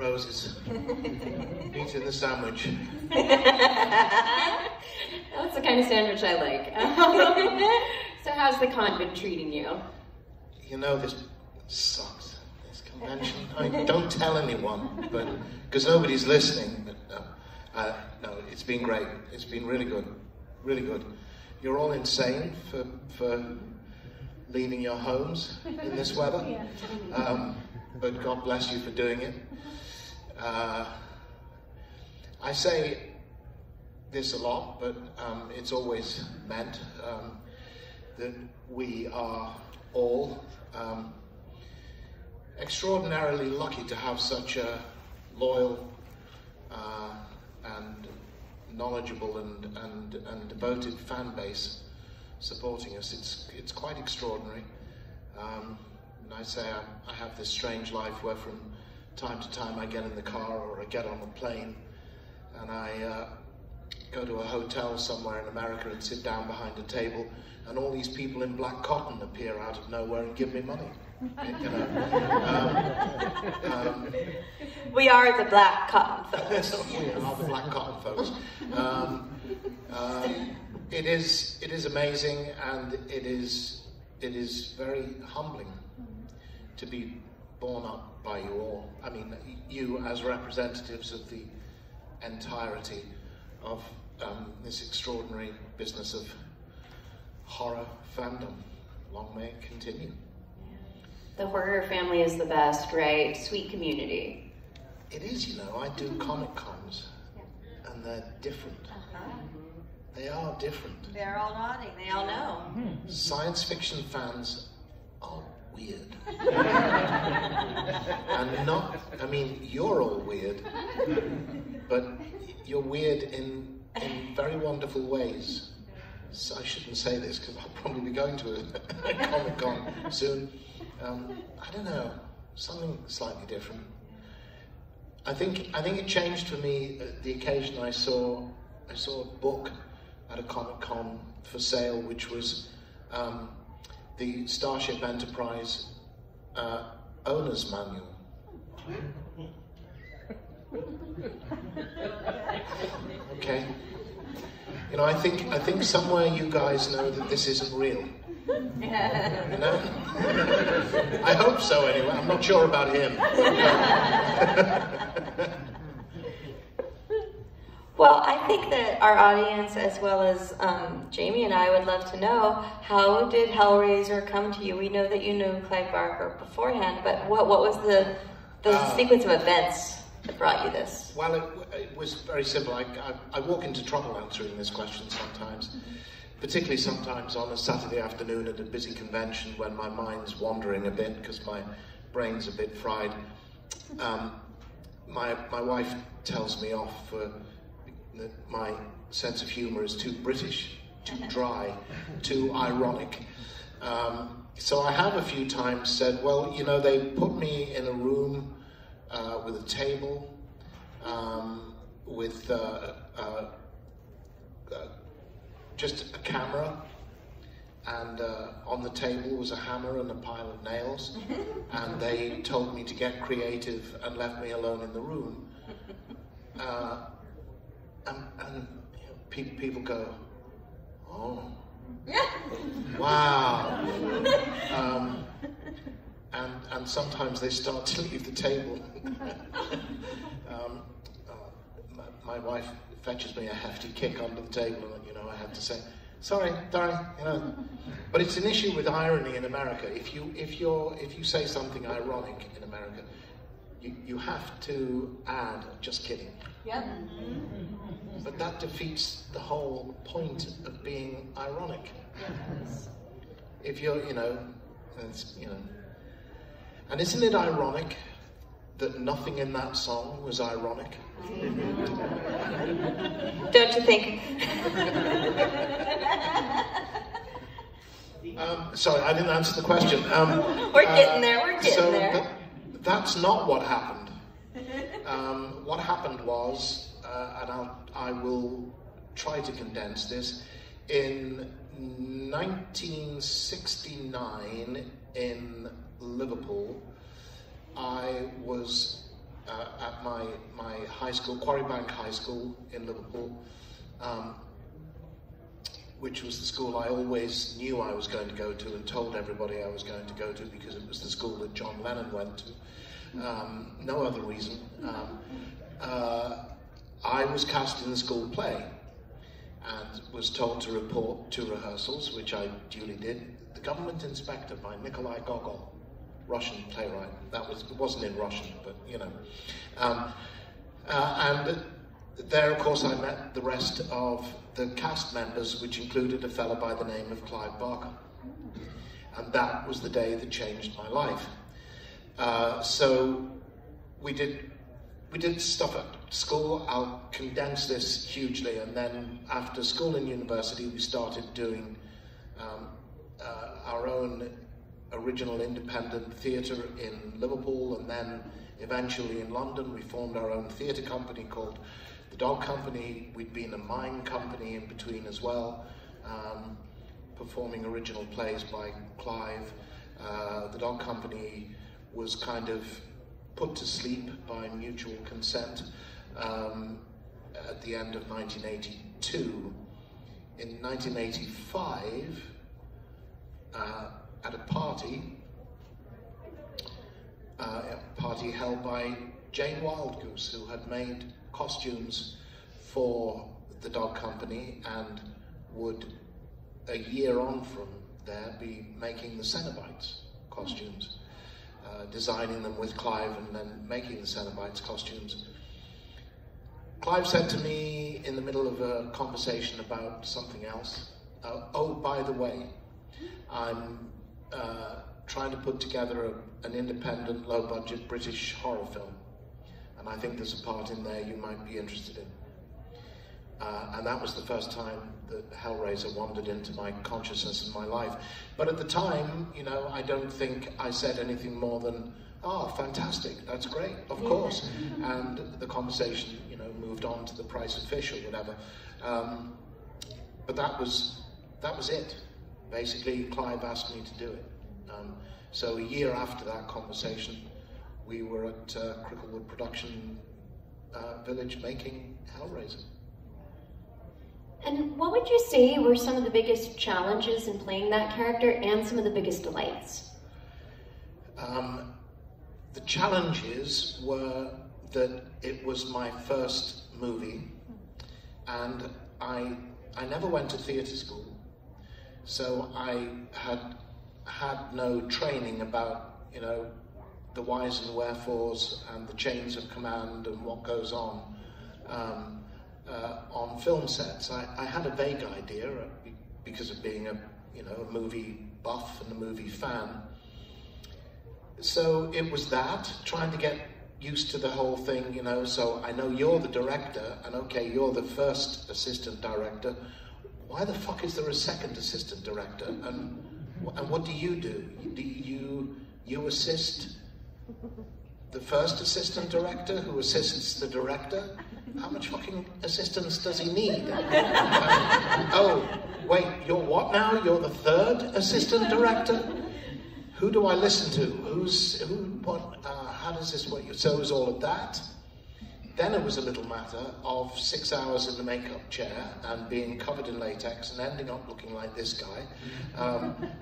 roses. Meat in the sandwich. That's the kind of sandwich I like. So how's the con been treating you? You know, this sucks, this convention. I mean, don't tell anyone, but because nobody's listening. But no, it's been great. It's been really good, really good. You're all insane for leaving your homes in this weather, but God bless you for doing it. I say this a lot, but it's always meant that we are all extraordinarily lucky to have such a loyal and knowledgeable and devoted fan base supporting us. It's quite extraordinary. And I say I have this strange life where from time to time I get in the car or I get on a plane and I go to a hotel somewhere in America and sit down behind a table and all these people in black cotton appear out of nowhere and give me money. You know? We are the black cotton folks. We are the black cotton folks. It is amazing, and it is very humbling to be born up by you all. I mean, you as representatives of the entirety of this extraordinary business of horror fandom. Long may it continue. The horror family is the best, right? Sweet community. It is, you know. I do Comic Cons, and they're different. They are different. They're all nodding. They all know. Science fiction fans are weird. And not, I mean, you're all weird, but you're weird in very wonderful ways. So I shouldn't say this because I'll probably be going to a Comic Con soon. I don't know, something slightly different. I think it changed for me the occasion I saw a book at a Comic Con for sale, which was the Starship Enterprise owner's manual. Okay. You know, I think somewhere you guys know that this isn't real. You know? I hope so anyway. I'm not sure about him. Well, I think that our audience, as well as Jamie and I, would love to know, how did Hellraiser come to you? We know that you knew Clive Barker beforehand, but what was the sequence of events that brought you this? Well, it was very simple. I walk into trouble answering this question sometimes, particularly sometimes on a Saturday afternoon at a busy convention when my mind's wandering a bit because my brain's a bit fried. My wife tells me off for that my sense of humour is too British, too dry, too ironic. So I have a few times said, well, you know, they put me in a room with a table, with just a camera, and on the table was a hammer and a pile of nails, and they told me to get creative and left me alone in the room. And you know, people go, oh, wow. And sometimes they start to leave the table. My wife fetches me a hefty kick under the table, and you know I have to say, sorry, darling, you know. But it's an issue with irony in America. If you say something ironic in America, you have to add, just kidding. Yep. But that defeats the whole point of being ironic. Yes. If you're, you know, and isn't it ironic that nothing in that song was ironic? Don't you think? Sorry, I didn't answer the question. We're getting there, we're getting there. That's not what happened. What happened was, and I will try to condense this, in 1969 in Liverpool, I was at my high school, Quarrybank High School in Liverpool, which was the school I always knew I was going to go to and told everybody I was going to go to because it was the school that John Lennon went to. No other reason. I was cast in the school play and was told to report to rehearsals, which I duly did. The Government Inspector by Nikolai Gogol, Russian playwright. It wasn't in Russian, but you know. And there, of course, I met the rest of the cast members, which included a fellow by the name of Clive Barker. And that was the day that changed my life. So we did stuff at school. I'll condense this hugely, and then after school and university, we started doing our own original independent theatre in Liverpool, and then eventually in London. We formed our own theatre company called The Dog Company. We'd been a mime company in between as well, performing original plays by Clive. The Dog Company was kind of put to sleep by mutual consent at the end of 1982. In 1985, at a party held by Jane Wildgoose, who had made costumes for the Dog Company and would, a year on from there, be making the Cenobites costumes, designing them with Clive and then making the Cenobites costumes. Clive said to me in the middle of a conversation about something else, oh, by the way, I'm trying to put together an independent, low-budget British horror film, and I think there's a part in there you might be interested in. And that was the first time that Hellraiser wandered into my consciousness and my life. But at the time, you know, I don't think I said anything more than, "Oh, fantastic, that's great, of course." And the conversation, you know, moved on to the price of fish or whatever. But that was it. Basically, Clive asked me to do it. So a year after that conversation, we were at Cricklewood Production Village making Hellraiser. And what would you say were some of the biggest challenges in playing that character and some of the biggest delights? The challenges were that it was my first movie, and I never went to theatre school, so I had no training about, you know, the whys and wherefores and the chains of command and what goes on film sets. I had a vague idea because of being a movie buff and a movie fan. So it was that, trying to get used to the whole thing, you know. So I know you're the director, and okay, you're the first assistant director. Why the fuck is there a second assistant director? And what do? You assist the first assistant director who assists the director? How much fucking assistance does he need? Oh, wait, you're what now? You're the third assistant director? Who do I listen to? How does this work? So it was all of that. Then it was a little matter of 6 hours in the makeup chair and being covered in latex and ending up looking like this guy,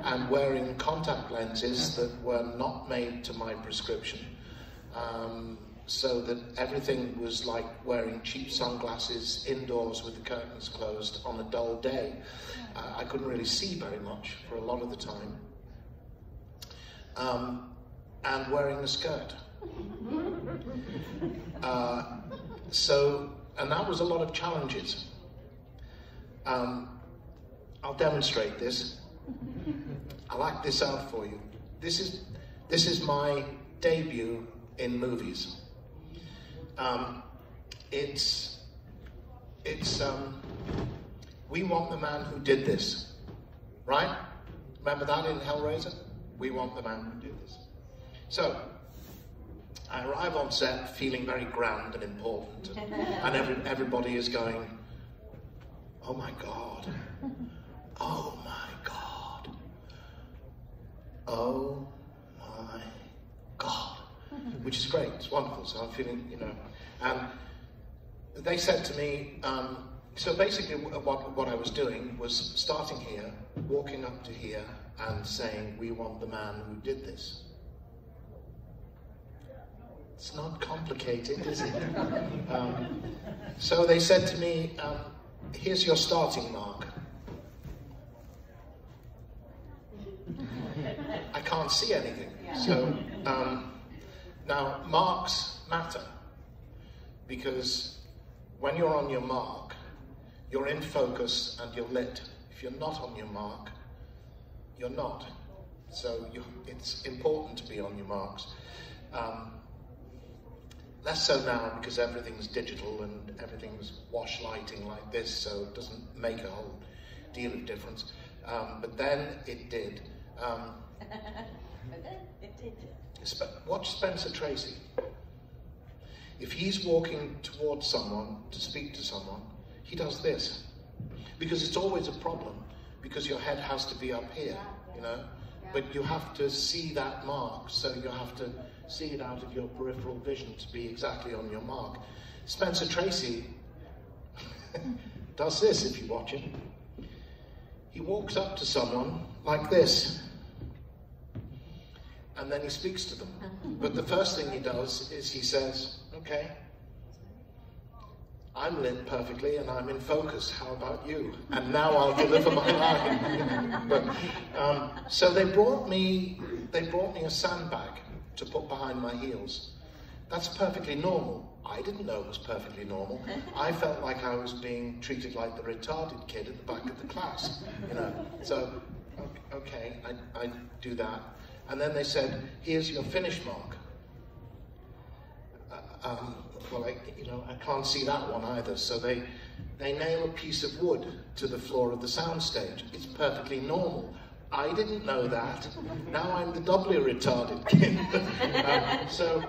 and wearing contact lenses that were not made to my prescription, so that everything was like wearing cheap sunglasses indoors with the curtains closed on a dull day. I couldn't really see very much for a lot of the time. And wearing a skirt. And that was a lot of challenges. I'll demonstrate this. I'll act this out for you. This is my debut in movies. We want the man who did this, right? Remember that in Hellraiser? We want the man who did this. So, I arrive on set feeling very grand and important, and everybody is going, "Oh my God, oh my God, oh my God." which is great, it's wonderful, so I'm feeling, you know, and they said to me, so basically what I was doing was starting here, walking up to here, and saying, we want the man who did this. It's not complicated, is it? So they said to me, here's your starting mark. I can't see anything. So now marks matter, because when you're on your mark, you're in focus and you're lit. If you're not on your mark, you're not. So it's important to be on your marks. Less so now because everything's digital and everything's wash lighting like this, so it doesn't make a whole deal of difference. But then it did. Watch Spencer Tracy. If he's walking towards someone to speak to someone, he does this. Because it's always a problem, because your head has to be up here, you know? But you have to see that mark, so you have to see it out of your peripheral vision to be exactly on your mark. Spencer Tracy does this if you watch him. He walks up to someone like this, and then he speaks to them. But the first thing he does is he says, okay, I'm lit perfectly and I'm in focus, how about you? And now I'll deliver my line. But, so they brought me a sandbag to put behind my heels. That's perfectly normal. I didn't know it was perfectly normal. I felt like I was being treated like the retarded kid at the back of the class, you know. So, okay, I do that. And then they said, here's your finish mark. Well, I can't see that one either. So they nail a piece of wood to the floor of the soundstage. It's perfectly normal. I didn't know that. Now I'm the doubly retarded kid. So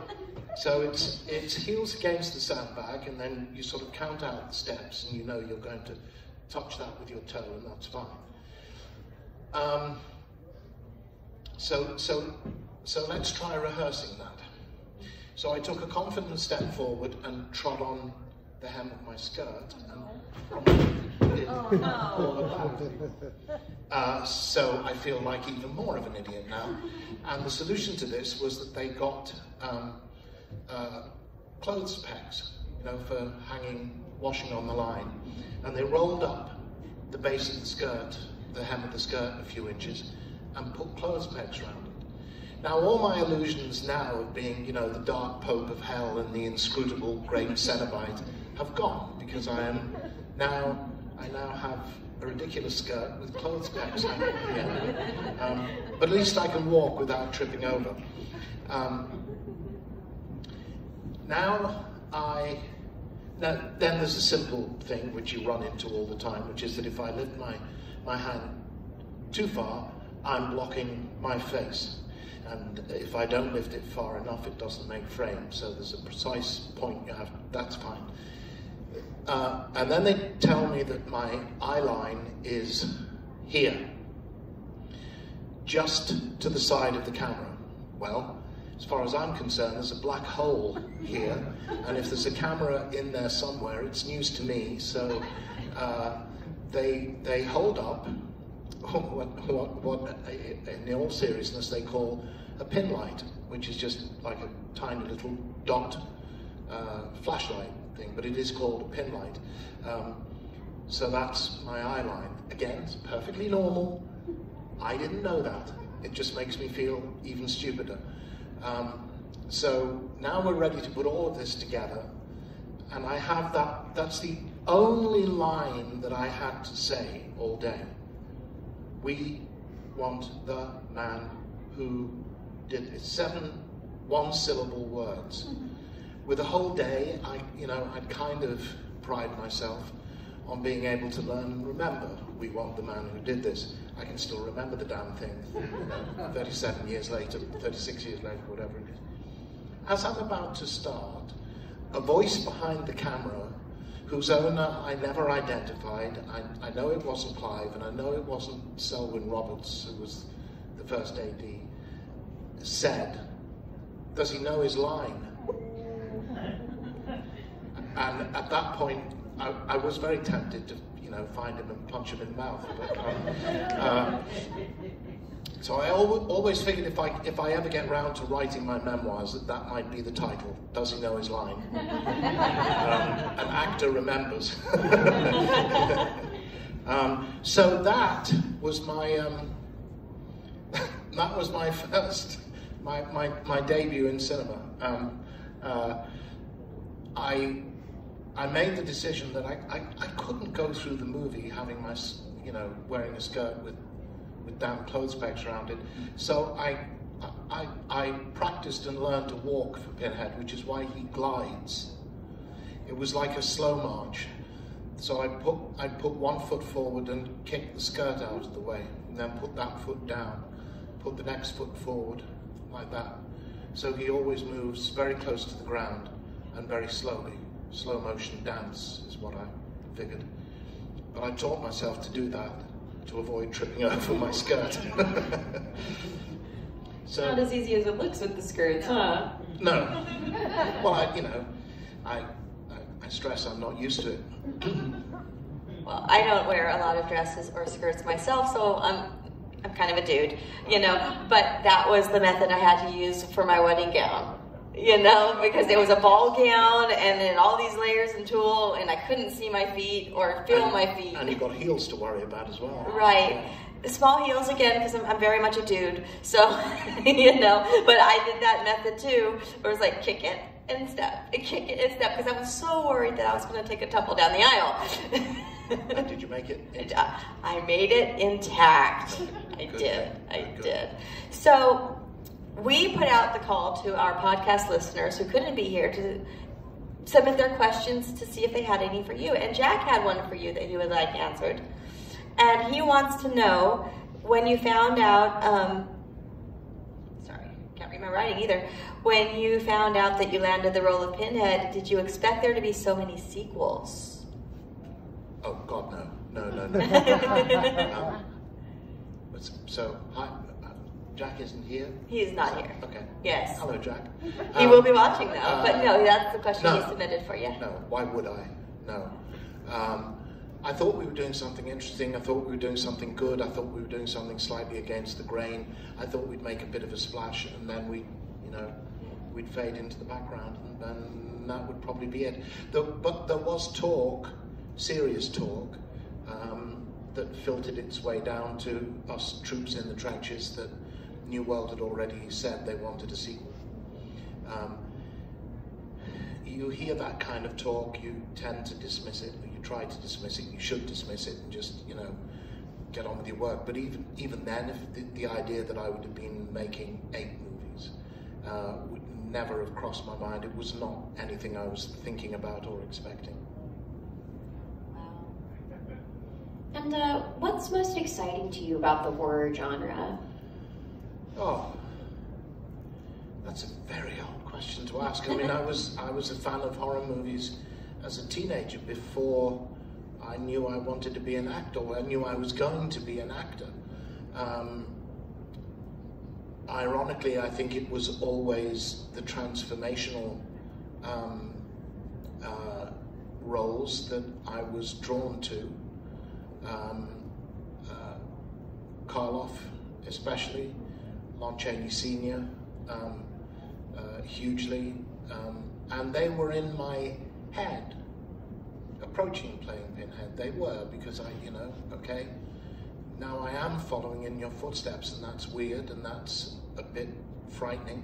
it's heels against the sandbag, and then you sort of count out the steps, and you know you're going to touch that with your toe, and that's fine. So let's try rehearsing that. So I took a confident step forward and trod on the hem of my skirt and did all of that. So I feel like even more of an idiot now. And the solution to this was that they got clothes pegs, you know, for hanging, washing on the line. And they rolled up the base of the skirt, the hem of the skirt a few inches, and put clothes pegs around it. Now, all my illusions now of being, you know, the dark pope of hell and the inscrutable great Cenobite have gone, because I now have a ridiculous skirt with clothes pegs hanging at the end. But at least I can walk without tripping over. Then there's a simple thing which you run into all the time, which is that if I lift my hand too far, I'm blocking my face. And if I don't lift it far enough, it doesn't make frame. So there's a precise point you have, that's fine. And then they tell me that my eye line is here, just to the side of the camera. Well, as far as I'm concerned, there's a black hole here, and if there's a camera in there somewhere, it's news to me. So they hold up what in all seriousness they call a pin light, which is just like a tiny little dot flashlight thing, but it is called a pin light. So that's my eye line. Again, it's perfectly normal. I didn't know that. It just makes me feel even stupider. So now we're ready to put all of this together, and I have that's the only line that I had to say all day. We want the man who did it. 7 one-syllable words. With a whole day, I'd kind of pride myself on being able to learn and remember. We want the man who did this. I can still remember the damn thing, 37 years later, 36 years later, whatever it is. As I'm about to start, a voice behind the camera, whose owner I never identified. I know it wasn't Clive, and I know it wasn't Selwyn Roberts, who was the first AD, said, does he know his line? And at that point, I was very tempted to, find him and punch him in the mouth. But, so I always figured if I ever get round to writing my memoirs, that might be the title. Does he know his line? An actor remembers. So that was my first, my debut in cinema. I made the decision that I couldn't go through the movie having my, wearing a skirt with damn clothes pegs around it. So I practiced and learned to walk for Pinhead, which is why he glides. It was like a slow march. So I'd put one foot forward and kick the skirt out of the way, and then put that foot down, put the next foot forward, like that. So he always moves very close to the ground and very slowly. Slow motion dance is what I figured. But I taught myself to do that to avoid tripping over my skirt. So, not as easy as it looks with the skirts, huh? No. Well, I stress I'm not used to it. Well, I don't wear a lot of dresses or skirts myself, so I'm kind of a dude, but that was the method I had to use for my wedding gown. Because it was a ball gown and then all these layers and tulle, and I couldn't see my feet or feel my feet. And you've got heels to worry about as well. Right. The small heels again, because I'm very much a dude. So, but I did that method too, where it was like kick it and step, kick it and step, because I was so worried that I was going to take a tumble down the aisle. And did you make it? I made it intact. I did. So, we put out the call to our podcast listeners who couldn't be here to submit their questions to see if they had any for you. And Jack had one for you that he would like answered. And he wants to know, when you found out, sorry, can't read my writing either. When you found out that you landed the role of Pinhead, did you expect there to be so many sequels? Oh, God, no. So, hi. Jack isn't here? He is not here. Okay. Yes. Hello, Jack. He will be watching though, but no, that's the question he submitted for you. No, why would I? No. I thought we were doing something interesting. I thought we were doing something good. I thought we were doing something slightly against the grain. I thought we'd make a bit of a splash, and then we'd fade into the background, and then that would probably be it. But there was talk, serious talk, that filtered its way down to us troops in the trenches that New World had already said they wanted a sequel. You hear that kind of talk, you tend to dismiss it, or you try to dismiss it. You should dismiss it and just, get on with your work. But even then, if the idea that I would have been making 8 movies would never have crossed my mind. It was not anything I was thinking about or expecting. And what's most exciting to you about the horror genre? Oh, that's a very hard question to ask. I mean, I was a fan of horror movies as a teenager before I knew I wanted to be an actor, or I knew I was going to be an actor. Ironically, I think it was always the transformational roles that I was drawn to. Karloff, especially, Lon Chaney Sr., hugely, and they were in my head, approaching playing Pinhead. They were, because okay, now I am following in your footsteps, and that's weird, and that's a bit frightening.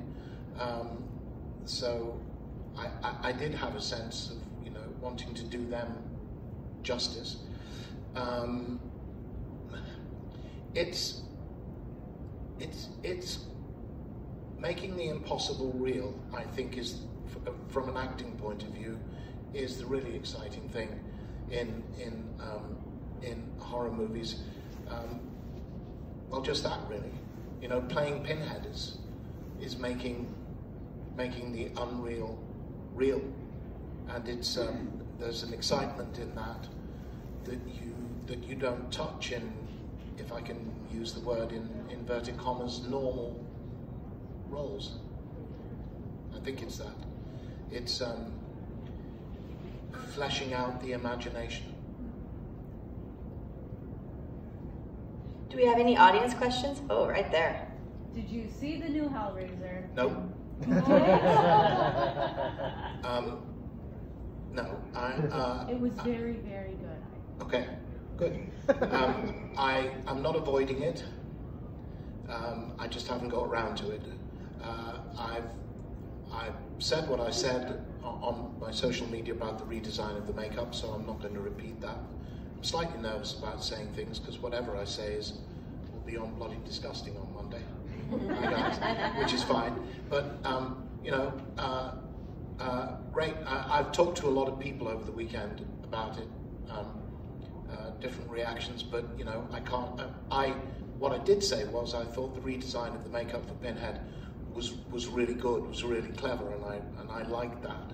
So I did have a sense of, wanting to do them justice. It's making the impossible real, I think, is, from an acting point of view, is the really exciting thing in horror movies. Well, just that, really. Playing Pinhead is making the unreal real, and it's there's an excitement in that you don't touch in, if I can use the word in inverted commas, normal roles. I think it's that. It's fleshing out the imagination. Do we have any audience questions? Oh, right there. Did you see the new Hellraiser? No. No. It was very, very good. Okay, good. I'm not avoiding it. I just haven't got around to it. I've said what I said on my social media about the redesign of the makeup, so I'm not going to repeat that. I'm slightly nervous about saying things because whatever I say will be on bloody disgusting on Monday, which is fine. But you know, great. I've talked to a lot of people over the weekend about it. Different reactions, but you know, I can't. What I did say was I thought the redesign of the makeup for Pinhead was really good, was really clever, and I liked that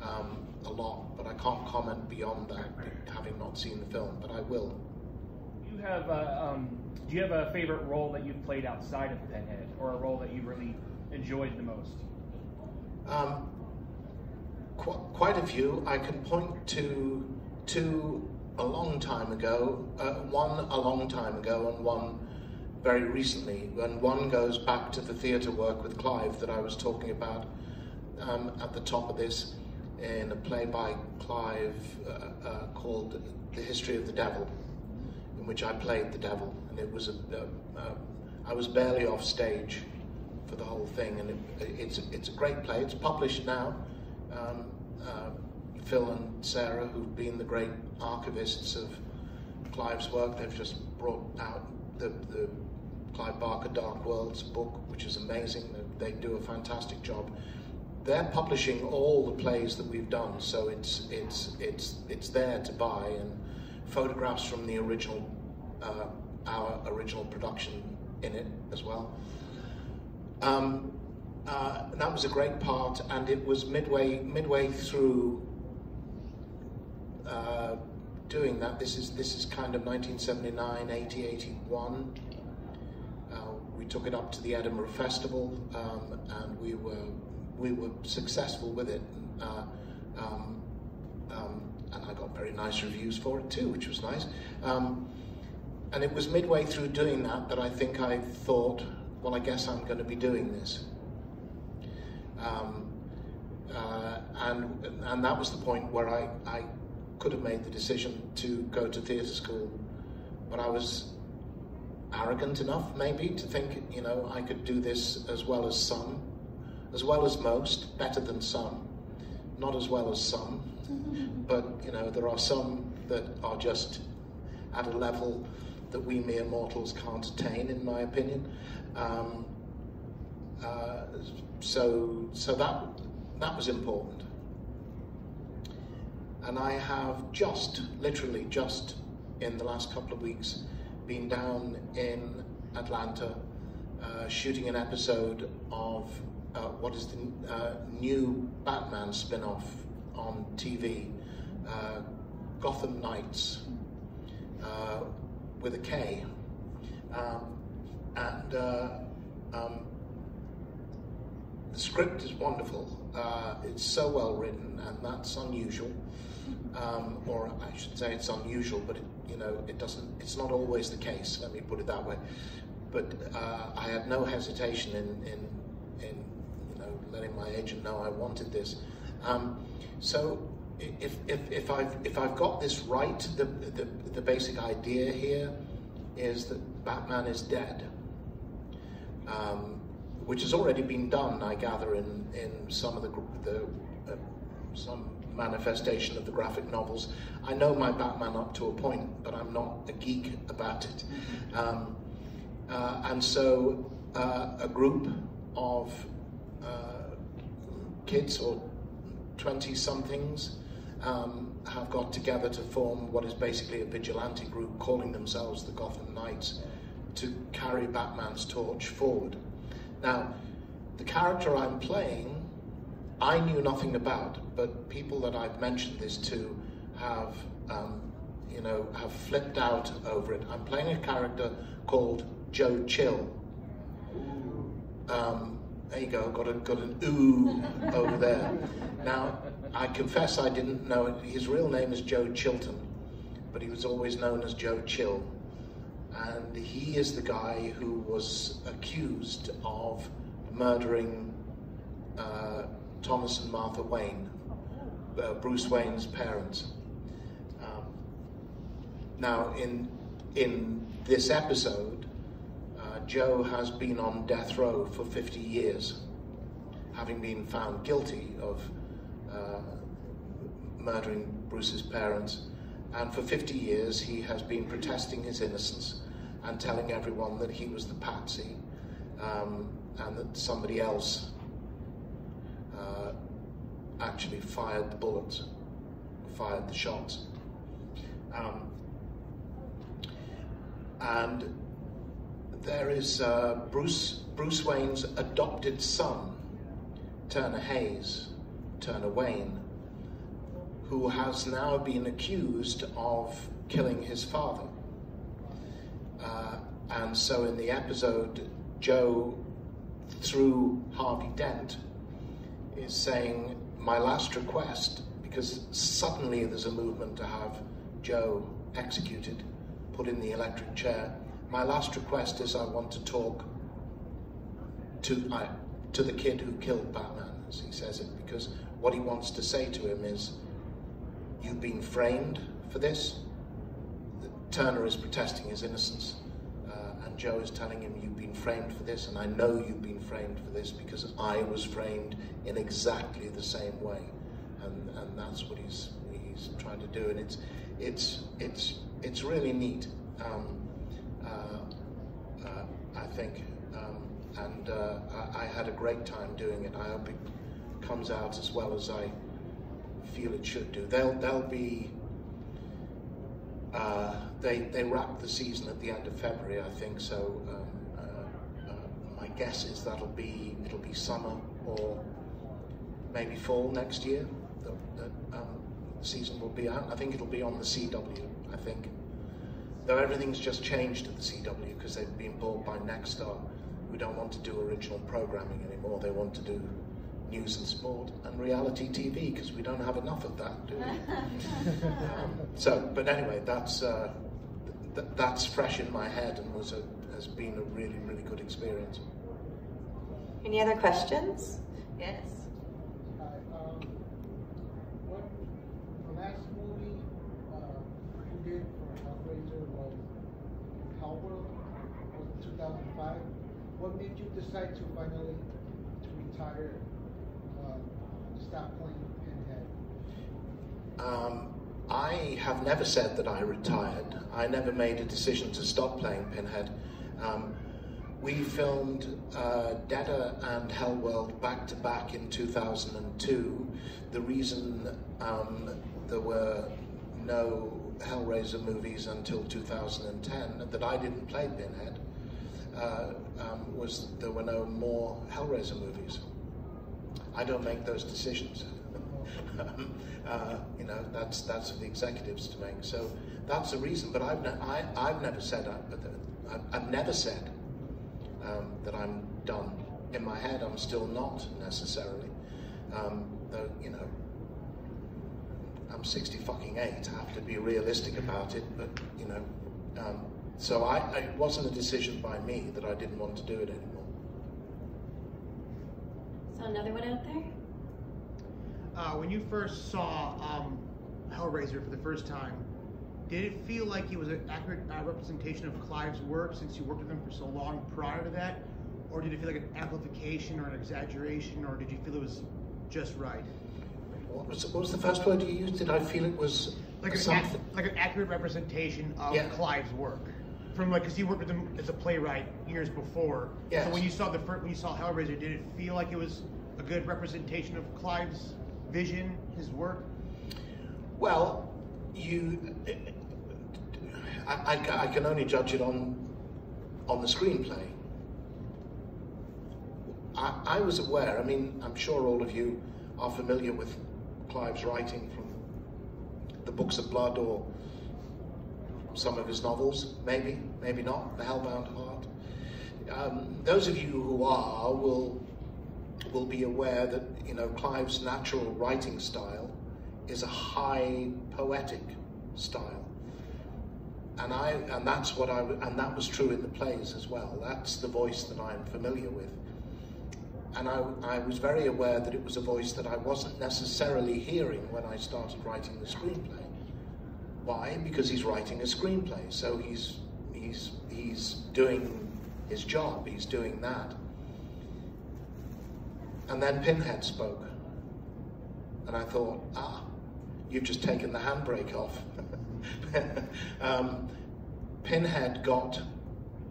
a lot. But I can't comment beyond that, having not seen the film. But I will. You have do you have a favorite role that you've played outside of Pinhead, or a role that you really enjoyed the most? Quite a few. I can point to two a long time ago, one a long time ago, and one very recently. And one goes back to the theatre work with Clive that I was talking about at the top of this, in a play by Clive called The History of the Devil, in which I played the devil, and it was I was barely off stage for the whole thing, and it's a great play. It's published now. Phil and Sarah, who've been the great archivists of Clive's work, they've just brought out the Clive Barker Dark Worlds book, which is amazing. They do a fantastic job. They're publishing all the plays that we've done, so it's there to buy, and photographs from the original, our original production in it as well. That was a great part, and it was midway through doing that. This is kind of 1979, 80, 81. We took it up to the Edinburgh Festival, and we were successful with it, and I got very nice reviews for it too, which was nice. And it was midway through doing that I think I thought, well, I guess I'm going to be doing this. And that was the point where I could have made the decision to go to theatre school, but I was arrogant enough maybe to think, you know, I could do this as well as some, as well as most, better than some, not as well as some, but you know, there are some that are just at a level that we mere mortals can't attain, in my opinion. So that was important. And I have literally just in the last couple of weeks, been down in Atlanta shooting an episode of what is the new Batman spin-off on TV, Gotham Knights, with a K. The script is wonderful. It's so well written, and that's unusual. Or I should say it's unusual, but it's not always the case, let me put it that way. But I had no hesitation in letting my agent know I wanted this. So if I've got this right, the basic idea here is that Batman is dead, which has already been done, I gather, in some of some manifestation of the graphic novels. I know my Batman up to a point, but I'm not a geek about it. And so a group of kids, or 20-somethings, have got together to form what is basically a vigilante group calling themselves the Gotham Knights, to carry Batman's torch forward. Now, the character I'm playing, I knew nothing about, but people that I've mentioned this to have flipped out over it. I'm playing a character called Joe Chill. There you go, got an ooh over there. Now, I confess I didn't know it. His real name is Joe Chilton, but he was always known as Joe Chill. And he is the guy who was accused of murdering Thomas and Martha Wayne, Bruce Wayne's parents. Now, in this episode, Joe has been on death row for 50 years, having been found guilty of murdering Bruce's parents. And for 50 years, he has been protesting his innocence and telling everyone that he was the patsy, and that somebody else actually fired the bullets, fired the shots. And there is Bruce Wayne's adopted son, Turner Wayne, who has now been accused of killing his father. And so in the episode, Joe, through Harvey Dent, is saying, my last request, because suddenly there's a movement to have Joe executed, put in the electric chair. My last request is I want to talk to the kid who killed Batman, as he says it, because what he wants to say to him is, you've been framed for this. Turner is protesting his innocence, and Joe is telling him, you've been framed for this, and I know you've been framed for this because I was framed in exactly the same way, and that's what he's trying to do, and it's really neat, I think, and I had a great time doing it. I hope it comes out as well as I feel it should do. They'll be. They wrap the season at the end of February, I think. So my guess is it'll be summer or maybe fall next year. The season will be out. I think it'll be on the CW. I think, though everything's just changed at the CW because they've been bought by Nexstar, who don't want to do original programming anymore. They want to do news and sport and reality TV because we don't have enough of that, do we? But anyway, that's fresh in my head and has been a really, really good experience. Any other questions? Yes. The last movie you did for Hellraiser was Hellworld, was 2005. What made you decide to finally retire, stop playing Pinhead? I have never said that I retired. I never made a decision to stop playing Pinhead. We filmed Deader and Hellworld back to back in 2002. The reason there were no Hellraiser movies until 2010, that I didn't play Pinhead, was there were no more Hellraiser movies. I don't make those decisions. You know, that's for the executives to make. So that's the reason. But I've never said I've never said that I'm done. In my head, I'm still not necessarily. Though, you know, I'm 68. I have to be realistic about it. But you know, so it wasn't a decision by me that I didn't want to do it anymore. So another one out there? When you first saw Hellraiser for the first time, did it feel like it was an accurate representation of Clive's work since you worked with him for so long prior to that? Or did it feel like an amplification or an exaggeration, or did you feel it was just right? What was the first word you used? Did I feel it was like an accurate representation of Clive's work? From because you worked with him as a playwright years before. Yes. So when you saw Hellraiser, did it feel like it was a good representation of Clive's vision, his work? Well, I can only judge it on the screenplay. I was aware. I mean, I'm sure all of you are familiar with Clive's writing from the Books of Blood or some of his novels, maybe not, The Hellbound Heart. Those of you who are will will be aware that, you know, Clive's natural writing style is a high poetic style. And that was true in the plays as well. That's the voice that I'm familiar with. And I was very aware that it was a voice that I wasn't necessarily hearing when I started writing the screenplay. Why? Because he's writing a screenplay, so he's doing his job, he's doing that. And then Pinhead spoke. And I thought, you've just taken the handbrake off. Pinhead got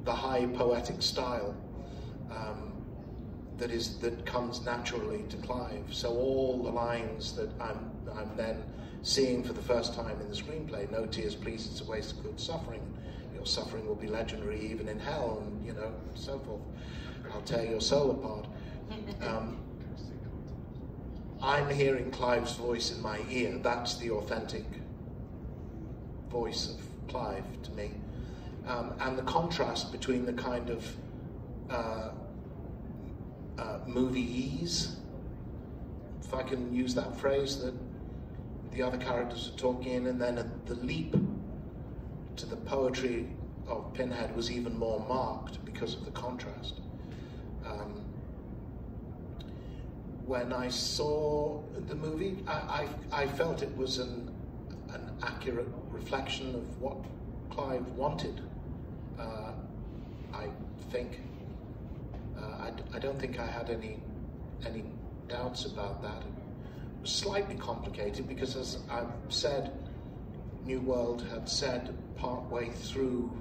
the high poetic style that comes naturally to Clive. So all the lines that I'm then seeing for the first time in the screenplay, no tears please, it's a waste of good suffering. Your suffering will be legendary even in hell, and, you know, so forth. I'll tear your soul apart. I'm hearing Clive's voice in my ear. That's the authentic voice of Clive to me. And the contrast between the kind of movie-ese, if I can use that phrase, that the other characters are talking in, and then the leap to the poetry of Pinhead was even more marked because of the contrast. When I saw the movie, I felt it was an accurate reflection of what Clive wanted. I think. I don't think I had any doubts about that. It was slightly complicated because, as I've said, New World had said partway through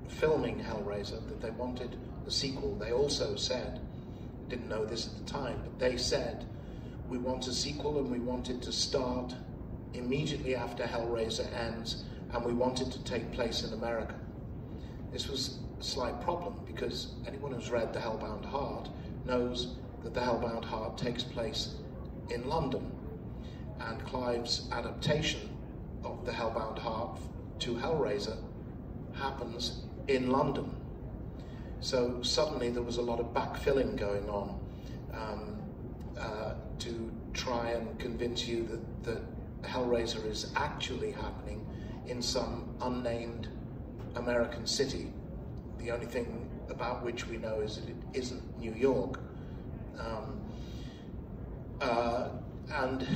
filming Hellraiser that they wanted a sequel. They also said, didn't know this at the time, but they said, we want a sequel and we want it to start immediately after Hellraiser ends, and we want it to take place in America. This was a slight problem because anyone who's read The Hellbound Heart knows that The Hellbound Heart takes place in London, and Clive's adaptation of The Hellbound Heart to Hellraiser happens in London. So suddenly there was a lot of backfilling going on to try and convince you that Hellraiser is actually happening in some unnamed American city. The only thing about which we know is that it isn't New York. And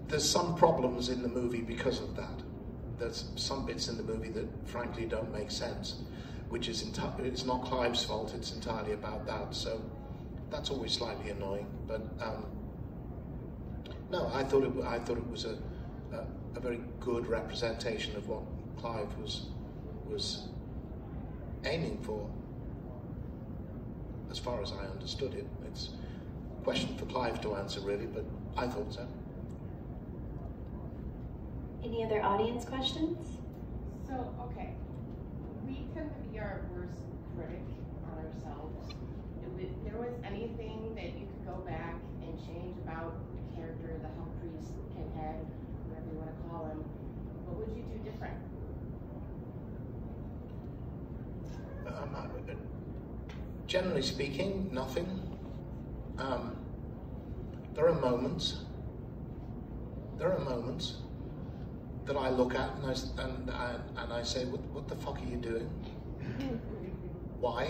there's some problems in the movie because of that. There's some bits in the movie that frankly don't make sense, which is it's not Clive's fault, it's entirely about that. So that's always slightly annoying. But no, I thought it was a very good representation of what Clive was aiming for, as far as I understood it. It's a question for Clive to answer, really, but I thought so. Any other audience questions? So, okay, we tend to be our worst critic on ourselves. If there was anything that you could go back and change about the character, the Hell Priest, Pinhead, whatever you want to call him, what would you do different? Generally speaking, nothing. There are moments that I look at and I say, what the fuck are you doing? Why?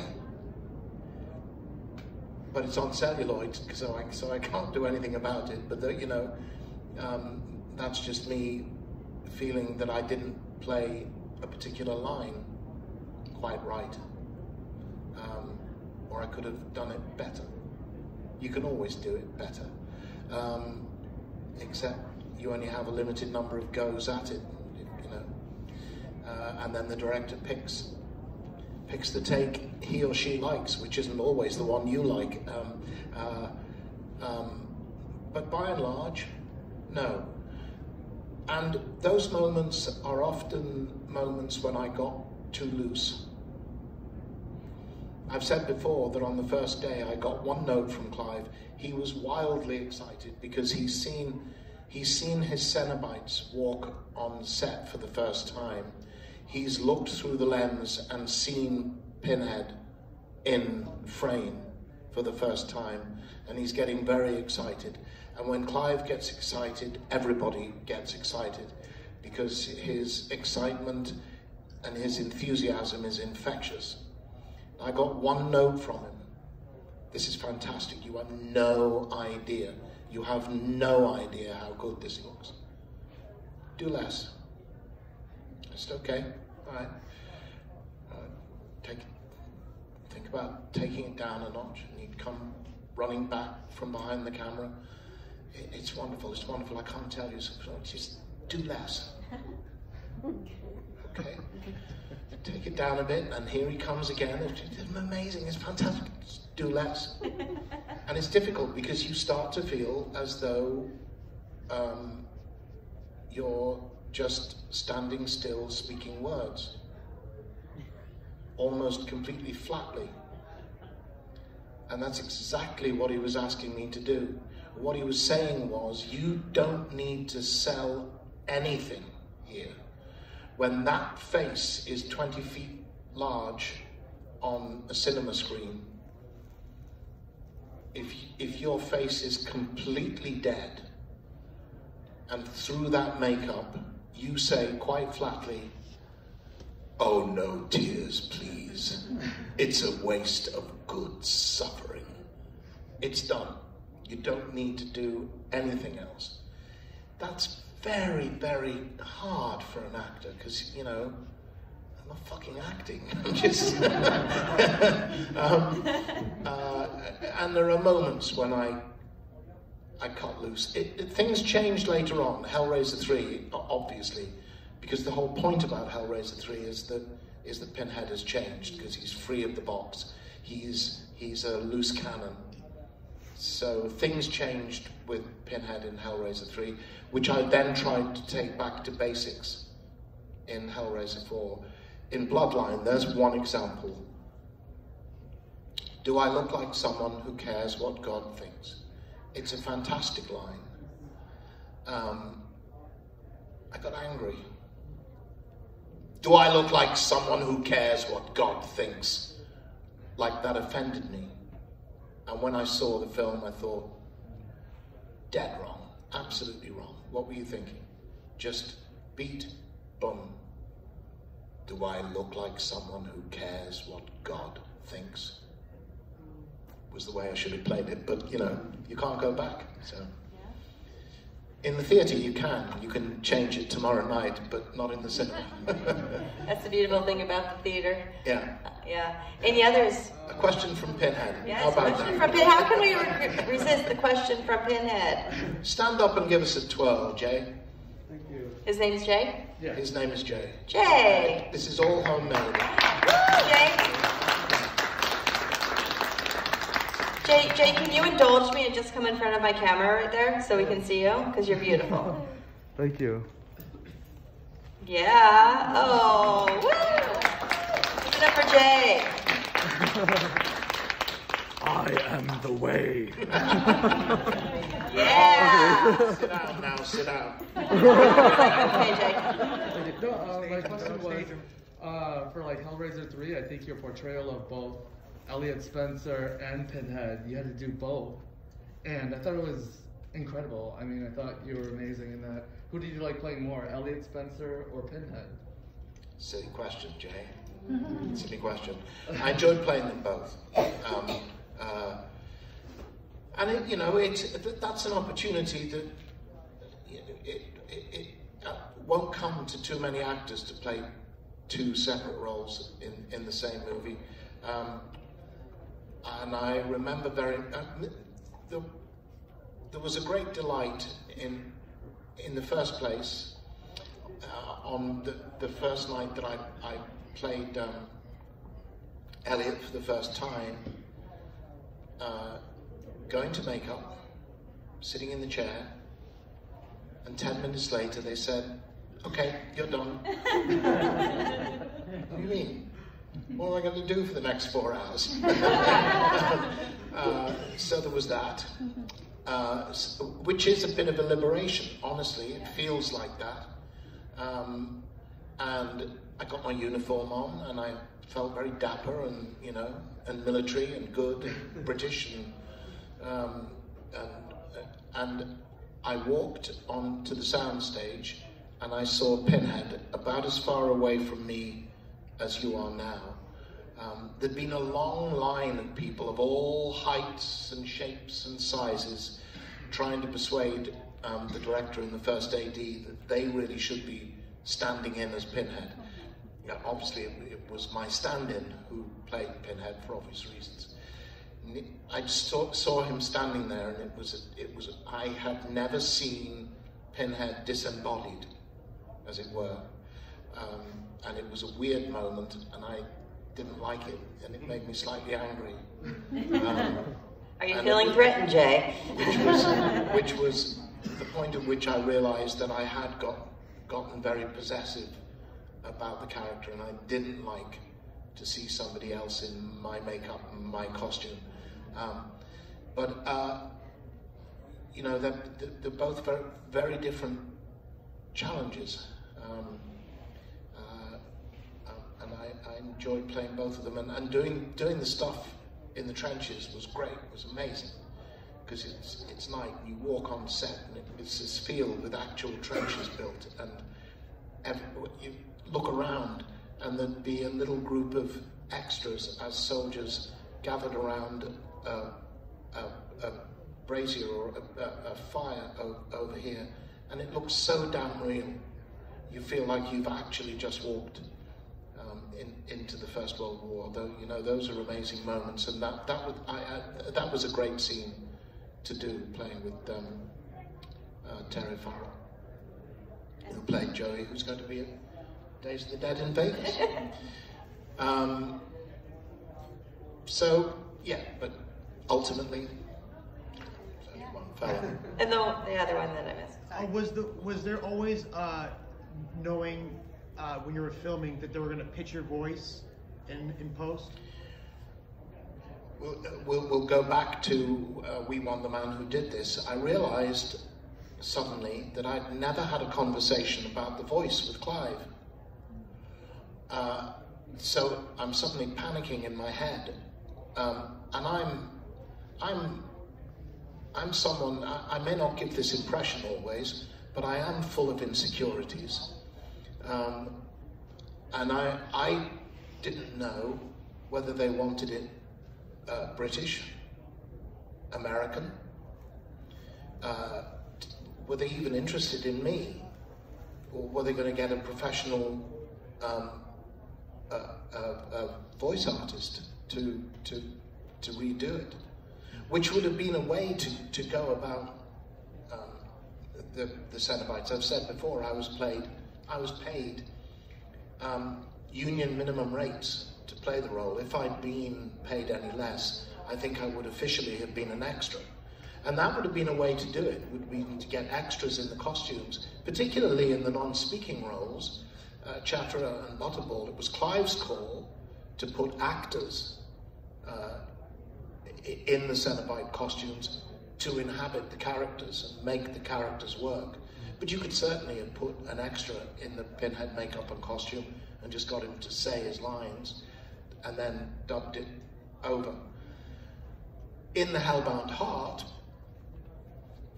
But it's on celluloid, so I can't do anything about it. But you know, that's just me feeling that I didn't play a particular line quite right, or I could have done it better. You can always do it better, except you only have a limited number of goes at it, you know. And then the director picks the take he or she likes, which isn't always the one you like. But by and large, no. And those moments are often moments when I got too loose. I've said before that on the first day I got one note from Clive. He was wildly excited because he's seen his Cenobites walk on set for the first time. He's looked through the lens and seen Pinhead in frame for the first time, and he's getting very excited. And when Clive gets excited, everybody gets excited, because his excitement and his enthusiasm is infectious. I got one note from him. This is fantastic. You have no idea. You have no idea how good this looks. Do less. I said, okay, all right. Think about taking it down a notch, and he'd come running back from behind the camera. It's wonderful, it's wonderful. I can't tell you, so just do less. Okay. Take it down a bit, and here he comes again. It's amazing, it's fantastic. Just do less. And it's difficult because you start to feel as though you're just standing still speaking words, almost completely flatly. And that's exactly what he was asking me to do. What he was saying was, you don't need to sell anything here. When that face is 20 feet large on a cinema screen, if your face is completely dead, and through that makeup, you say quite flatly, "Oh, no tears, please. It's a waste of good suffering." It's done. You don't need to do anything else. That's very, very hard for an actor, because, you know, I'm not fucking acting. I'm just... and there are moments when I cut loose. Things changed later on. Hellraiser 3, obviously, because the whole point about Hellraiser 3 is that Pinhead has changed, because he's free of the box. He's a loose cannon. So things changed with Pinhead in Hellraiser 3, which I then tried to take back to basics in Hellraiser 4. In Bloodline, there's one example. Do I look like someone who cares what God thinks? It's a fantastic line. I got angry. Do I look like someone who cares what God thinks? Like, that offended me. And when I saw the film, I thought, dead wrong, absolutely wrong. What were you thinking? Just beat, boom. Do I look like someone who cares what God thinks? Was the way I should have played it, but you know, you can't go back. So, in the theatre you can change it tomorrow night, but not in the cinema. That's the beautiful thing about the theater. Yeah. Yeah. Any others? A question from Pinhead. Yes, How about question that? from Pinhead. How can we resist the question from Pinhead? Stand up and give us a twirl, Jay. Thank you. His name's Jay? Yeah. His name is Jay. Jay! This is all homemade. Jay, can you indulge me and just come in front of my camera right there so we can see you? Because you're beautiful. Thank you. Yeah. Oh, woo! Give it up for Jay. I am the way. Yeah. Sit down now, sit down. Okay, Jay. No, my question was, for like Hellraiser 3, I think your portrayal of both Elliot Spencer and Pinhead, you had to do both. And I thought it was incredible. I mean, I thought you were amazing in that. Who did you like playing more, Elliot Spencer or Pinhead? Silly question, Jay. Silly question. I enjoyed playing them both. And it, you know, that's an opportunity that it won't come to too many actors to play two separate roles in the same movie. And I remember there was a great delight in the first place on the first night that I played Elliot for the first time, going to makeup, sitting in the chair, and 10 minutes later they said, "Okay, you're done." What do you mean? What am I going to do for the next 4 hours? So there was that, which is a bit of a liberation, honestly. It feels like that. And I got my uniform on, and I felt very dapper, and, you know, and military and good and British and I walked onto the soundstage and I saw Pinhead about as far away from me as you are now. There'd been a long line of people of all heights and shapes and sizes trying to persuade the director and the first AD that they really should be standing in as Pinhead. Obviously, it was my stand-in who played Pinhead for obvious reasons. I saw him standing there, and I had never seen Pinhead disembodied, as it were, and it was a weird moment, and I didn't like it, and it made me slightly angry. Are you feeling threatened, Jay? Which was the point at which I realized that I had gotten very possessive about the character, and I didn't like to see somebody else in my makeup and my costume. You know, they're both very, very different challenges. And I enjoyed playing both of them, and doing the stuff in the trenches was great. It was amazing, because it's night and you walk on set and it's this field with actual trenches built, and you look around and there'd be a little group of extras as soldiers gathered around a brazier or a fire over here, and it looks so damn real. You feel like you've actually just walked into the First World War. Though, you know, those are amazing moments, and that was a great scene to do, playing with Terry Farrell, who played Joey, who's going to be in Days of the Dead in Vegas. So yeah, but ultimately, there's only one fella. And the other one that I missed. Was there always knowing when you were filming that they were going to pitch your voice in post? We'll go back to We Want the Man Who Did This. I realized suddenly that I'd never had a conversation about the voice with Clive. So I'm suddenly panicking in my head, and I'm someone, I may not give this impression always, but I am full of insecurities. And I didn't know whether they wanted it British, American, were they even interested in me, or were they going to get a professional voice artist to redo it, which would have been a way to go about the Cenobites. I've said before, I was paid union minimum rates to play the role. If I'd been paid any less, I think I would officially have been an extra. And that would have been a way to do it, would be to get extras in the costumes, particularly in the non-speaking roles, Chatterer and Butterball. It was Clive's call to put actors in the Cenobite costumes to inhabit the characters and make the characters work. But you could certainly have put an extra in the Pinhead makeup and costume and just got him to say his lines and then dubbed it over. In The Hellbound Heart,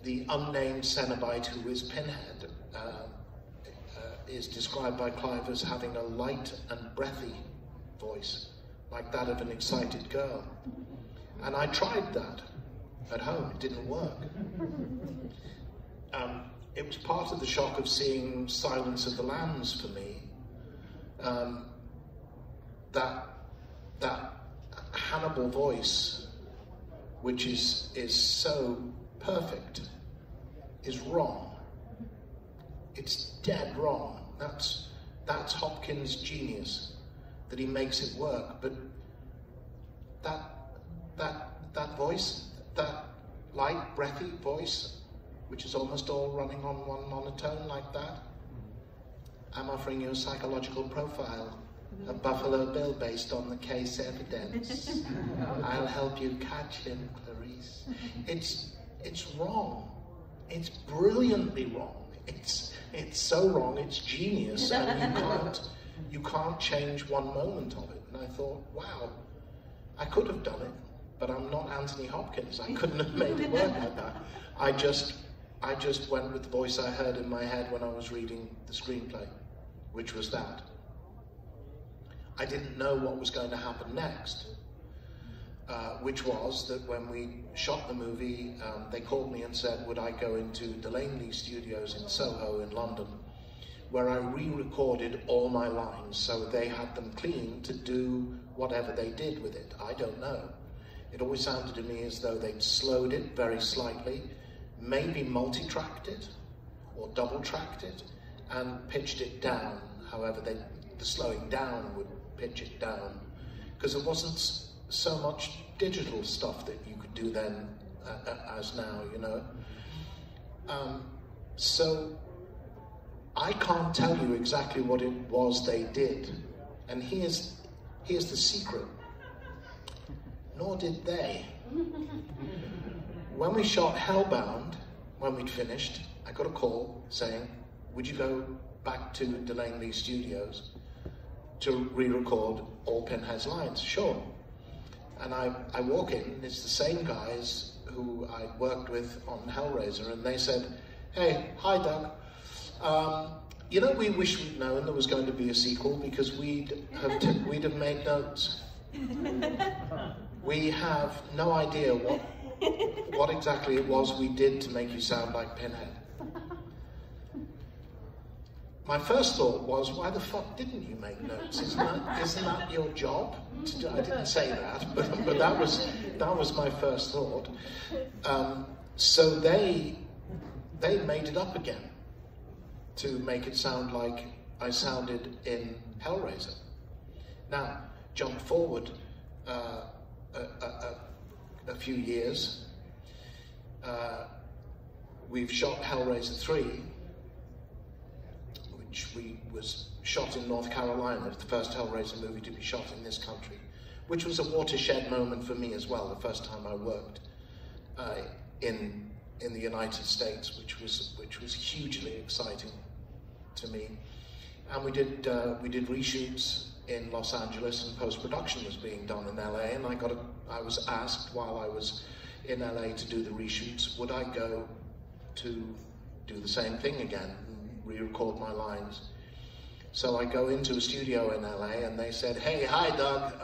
the unnamed Cenobite who is Pinhead is described by Clive as having a light and breathy voice, like that of an excited girl. And I tried that at home, it didn't work. It was part of the shock of seeing Silence of the Lambs for me, that Hannibal voice, which is so perfect, is wrong. It's dead wrong. That's Hopkins' genius, that he makes it work. But that voice, that light, breathy voice, which is almost all running on one monotone like that. I'm offering you a psychological profile of Buffalo Bill based on the case evidence. I'll help you catch him, Clarice. It's wrong. It's brilliantly wrong. It's so wrong, it's genius, and you can't change one moment of it. And I thought, wow, I could have done it, but I'm not Anthony Hopkins. I couldn't have made it work like that. I just went with the voice I heard in my head when I was reading the screenplay, which was that. I didn't know what was going to happen next, which was that when we shot the movie, they called me and said, would I go into Delaney Studios in Soho in London, where I re-recorded all my lines, so they had them clean to do whatever they did with it. I don't know. It always sounded to me as though they'd slowed it very slightly, maybe multi-tracked it, or double-tracked it, and pitched it down. However, the slowing down would pitch it down, because there wasn't so much digital stuff that you could do then as now, you know. So I can't tell you exactly what it was they did, and here's the secret. Nor did they. When we shot Hellbound, when we'd finished, I got a call saying, would you go back to Delaney Studios to re-record all Pinhead's lines? Sure. And I walk in, and it's the same guys who I worked with on Hellraiser, and they said, hey, hi Doug. You know, we wish we'd known there was going to be a sequel, because we'd have made notes. We have no idea what exactly it was we did to make you sound like Pinhead. My first thought was, why the fuck didn't you make notes? Isn't that your job? I didn't say that, but that was my first thought. So they made it up again to make it sound like I sounded in Hellraiser. Now, jump forward a few years. We've shot Hellraiser 3, which was shot in North Carolina, the first Hellraiser movie to be shot in this country, which was a watershed moment for me as well, the first time I worked in the United States, which was hugely exciting to me. And we did reshoots in Los Angeles, and post-production was being done in LA, and I was asked while I was in LA to do the reshoots, would I go to do the same thing again, and re-record my lines. So I go into a studio in LA, and they said, hey, hi Doug,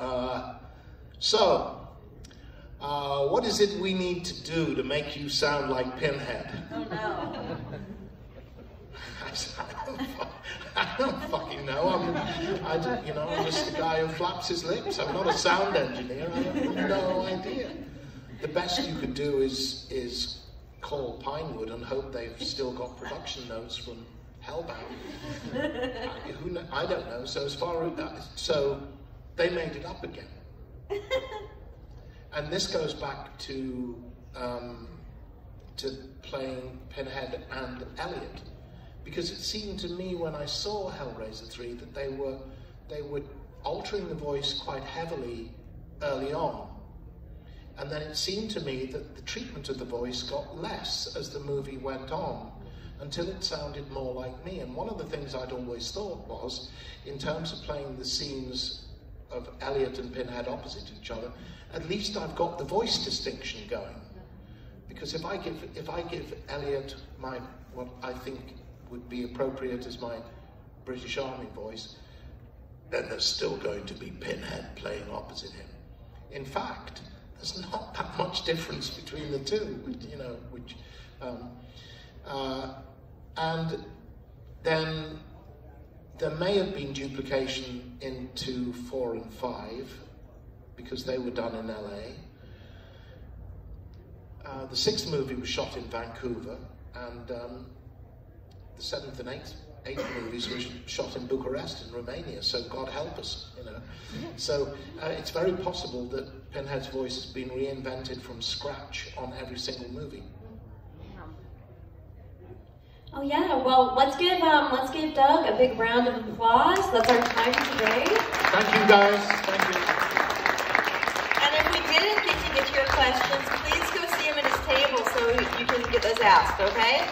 what is it we need to do to make you sound like Pinhead? Oh no. I said, I don't fucking know. I'm just a guy who flaps his lips. I'm not a sound engineer. I have no idea. The best you could do is call Pinewood and hope they've still got production notes from Hellbound. I don't know. So so they made it up again. And this goes back to playing Pinhead and Elliot. Because it seemed to me when I saw Hellraiser 3 that they were altering the voice quite heavily early on. And then it seemed to me that the treatment of the voice got less as the movie went on, until it sounded more like me. And one of the things I'd always thought was, in terms of playing the scenes of Elliot and Pinhead opposite each other, at least I've got the voice distinction going. Because if I give Elliot what I think would be appropriate as my British Army voice, then there's still going to be Pinhead playing opposite him. In fact, there's not that much difference between the two, you know, and then there may have been duplication into 4 and 5 because they were done in LA. The 6th movie was shot in Vancouver, and the 7th and 8th movies were shot in Bucharest in Romania, so God help us, you know. So it's very possible that Pinhead's voice has been reinvented from scratch on every single movie. Oh yeah, well let's give Doug a big round of applause. That's our time today. Thank you guys, thank you. And if we didn't get to your questions, please go see him at his table so you can get those asked, okay?